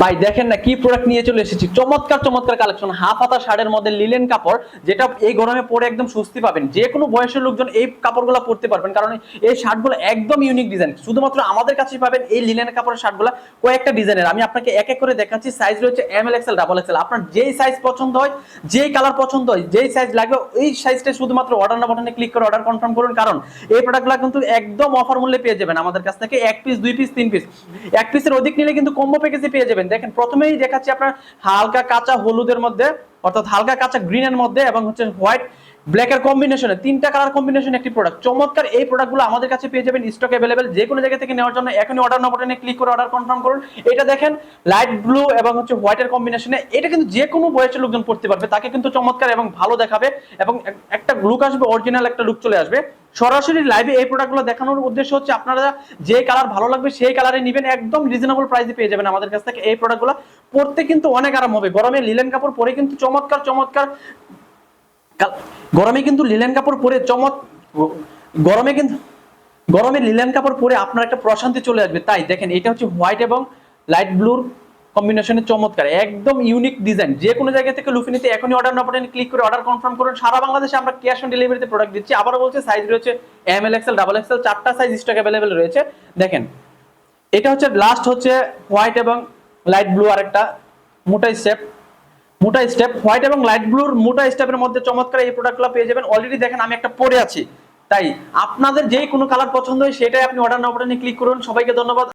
ভাই দেখেন না কি প্রোডাক্ট নিয়ে চলে এসেছি, চমৎকার চমৎকার কালেকশন, হাফ হাতা শার্টের মধ্যে লিলেন কাপড়, যেটা এই গরমে পরে একদম স্বস্তি পাবেন। যে কোনো বয়সের লোকজন এই কাপড়গুলো পরতে পারবেন, কারণ এই শার্টগুলো একদম ইউনিক ডিজাইন। শুধুমাত্র আমাদের কাছেই পাবেন এই লিলেন কাপড়ের শার্টগুলো, কয়েকটা ডিজাইনের। আমি আপনাকে এক এক করে দেখাচ্ছি। সাইজ রয়েছে M L XL double XL. আপনার যেই সাইজ পছন্দ হয়, যেই কালার পছন্দ হয়, যেই সাইজ লাগবে ওই সাইজটা শুধুমাত্র অর্ডার না বাটনে ক্লিক করে অর্ডার কনফার্ম করুন, কারণ এই প্রোডাক্টগুলো কিন্তু একদম অফার মূল্যে পেয়ে যাবেন আমাদের কাছ থেকে। এক পিস, দুই পিস, তিন পিস, এক পিসের অধিক নিলে কিন্তু কম্বো প্যাকেজে পেয়ে যাবেন। দেখেন প্রথমেই দেখাচ্ছি আপনার হালকা কাঁচা হলুদের মধ্যে, অর্থাৎ হালকা কাঁচা গ্রিনের মধ্যে এবং হচ্ছে হোয়াইট ব্ল্যাকের কম্বিনেশনে, তিনটা কালার কম্বিনেশন একটি প্রোডাক্ট। চমৎকার এই প্রোডাক্টগুলো আমাদের কাছে পেয়ে যাবেন স্টক অ্যাভেলেবেল। যে কোনো জায়গা থেকে নেওয়ার জন্য এখনই অর্ডার নাও বাটনে ক্লিক করে অর্ডার কনফার্ম করুন। এটা দেখেন লাইট ব্লু এবং হচ্ছে হোয়াইটের কম্বিনেশনে, এটা কিন্তু যে কোনো বয়সের লোকজন পড়তে পারবে, তাকে কিন্তু চমৎকার এবং ভালো দেখাবে এবং একটা লুক আসবে, অরিজিনাল একটা লুক চলে আসবে। সরাসরি লাইভে এই প্রোডাক্টগুলো দেখানোর উদ্দেশ্য হচ্ছে আপনারা যে কালার ভালো লাগবে সেই কালারে নেবেন, একদম রিজনেবল প্রাইসে পেয়ে যাবেন আমাদের কাছ থেকে। এই প্রোডাক্টগুলো পরতে কিন্তু অনেক আরাম হবে। গরমে লিলেন কাপড় পরে কিন্তু চমৎকার চমৎকার, গরমে কিন্তু লিলেন কাপড় পরে গরমে কিন্তু গরমে লিলেন কাপড় পরে আপনার একটা প্রশান্তি চলে আসবে। তাই দেখেন এটা হচ্ছে হোয়াইট এবং লাইট ব্লুর কম্বিনেশনে চমৎকার, একদম ইউনিক ডিজাইন। যে কোনো জায়গা থেকে লুফে নিতে এখনই অর্ডার না বাটনে ক্লিক করে অর্ডার কনফার্ম করুন। সারা বাংলাদেশে আমরা ক্যাশ অন ডেলিভারিতে প্রোডাক্ট দিচ্ছি। আবারও বলছি, সাইজ রয়েছে M L XL double XL, চারটা সাইজ স্টক অ্যাভেলেবেল রয়েছে। দেখেন এটা হচ্ছে লাস্ট হচ্ছে হোয়াইট এবং লাইট ব্লু, আর একটা মোটা স্টেপ হোয়াইট এবং লাইট ব্লুর মোটা স্টেপের মধ্যে চমৎকার এই প্রোডাক্টগুলো পেয়ে যাবেন। অলরেডি দেখেন আমি একটা পরে আছি, তাই আপনাদের যেই কোনো কালার পছন্দ হয় সেটাই আপনি অর্ডার নাও বাটনে ক্লিক করুন। সবাইকে ধন্যবাদ।